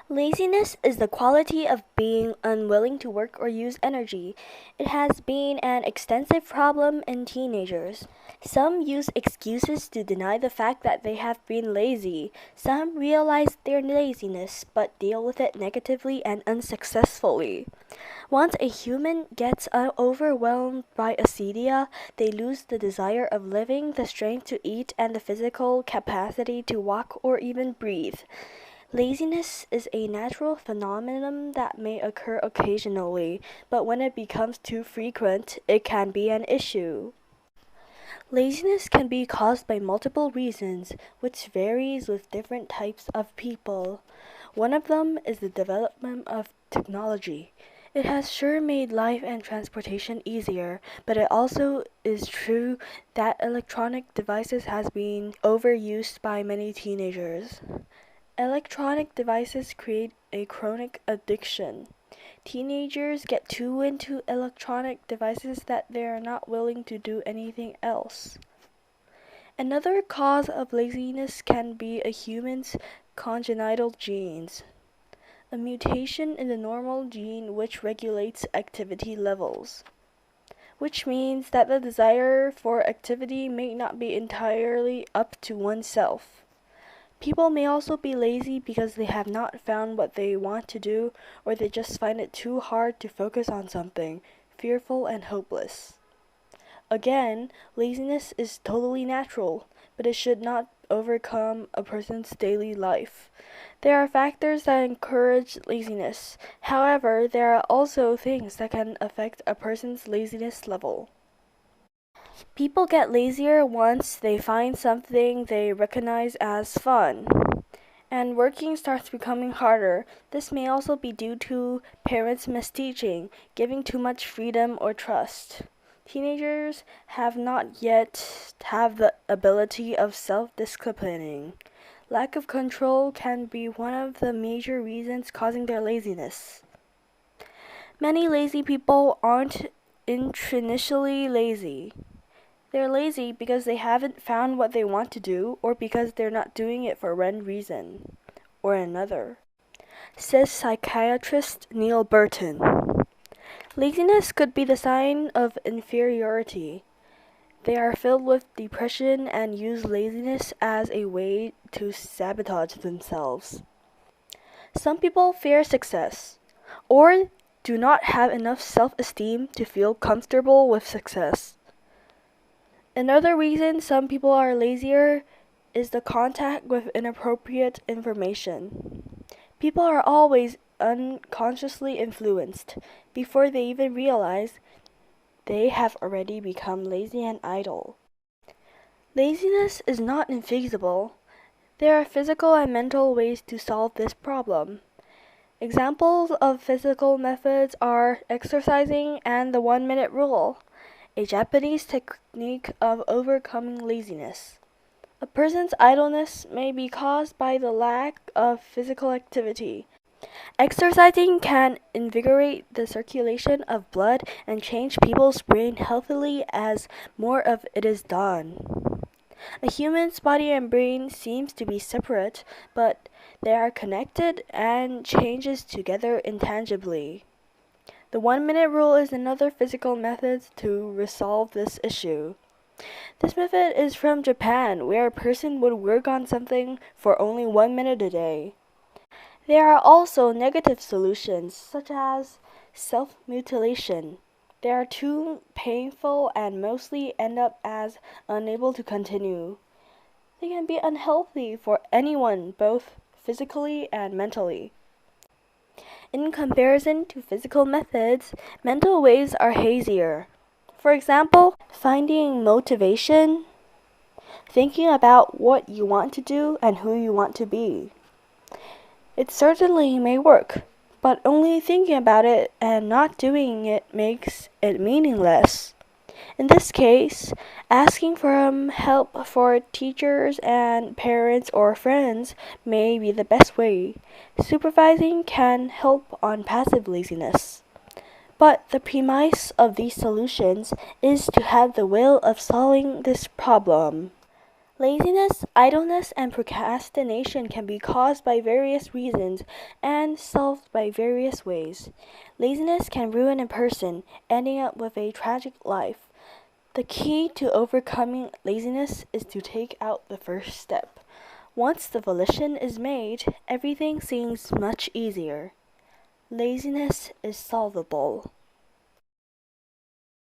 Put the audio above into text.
Laziness is the quality of being unwilling to work or use energy. It has been an extensive problem in teenagers. Some use excuses to deny the fact that they have been lazy. Some realize their laziness but deal with it negatively and unsuccessfully. Once a human gets overwhelmed by acedia, they lose the desire of living, the strength to eat, and the physical capacity to walk or even breathe. Laziness is a natural phenomenon that may occur occasionally, but when it becomes too frequent, it can be an issue. Laziness can be caused by multiple reasons, which varies with different types of people. One of them is the development of technology. It has sure made life and transportation easier, but it also is true that electronic devices has been overused by many teenagers. Electronic devices create a chronic addiction. Teenagers get too into electronic devices that they are not willing to do anything else. Another cause of laziness can be a human's congenital genes, a mutation in the normal gene which regulates activity levels, which means that the desire for activity may not be entirely up to oneself. People may also be lazy because they have not found what they want to do, or they just find it too hard to focus on something, fearful and hopeless. Again, laziness is totally natural, but it should not overcome a person's daily life. There are factors that encourage laziness. However, there are also things that can affect a person's laziness level. People get lazier once they find something they recognize as fun, and working starts becoming harder. This may also be due to parents misteaching, giving too much freedom or trust. Teenagers have not yet have the ability of self-disciplining. Lack of control can be one of the major reasons causing their laziness. Many lazy people aren't intrinsically lazy. They're lazy because they haven't found what they want to do, or because they're not doing it for one reason or another, says psychiatrist Neil Burton. Laziness could be the sign of inferiority. They are filled with depression and use laziness as a way to sabotage themselves. Some people fear success, or do not have enough self-esteem to feel comfortable with success. Another reason some people are lazier is the contact with inappropriate information. People are always unconsciously influenced. Before they even realize, they have already become lazy and idle. Laziness is not infeasible. There are physical and mental ways to solve this problem. Examples of physical methods are exercising and the 1-minute rule, a Japanese technique of overcoming laziness. A person's idleness may be caused by the lack of physical activity. Exercising can invigorate the circulation of blood and change people's brain healthily as more of it is done. A human's body and brain seems to be separate, but they are connected and changes together intangibly. The 1-minute rule is another physical method to resolve this issue. This method is from Japan, where a person would work on something for only 1 minute a day. There are also negative solutions, such as self-mutilation. They are too painful and mostly end up as unable to continue. They can be unhealthy for anyone, both physically and mentally. In comparison to physical methods, mental ways are hazier. For example, finding motivation, thinking about what you want to do and who you want to be. It certainly may work, but only thinking about it and not doing it makes it meaningless. In this case, asking for help for teachers and parents or friends may be the best way. Supervising can help on passive laziness. But the premise of these solutions is to have the will of solving this problem. Laziness, idleness, and procrastination can be caused by various reasons and solved by various ways. Laziness can ruin a person, ending up with a tragic life. The key to overcoming laziness is to take out the first step. Once the volition is made, everything seems much easier. Laziness is solvable.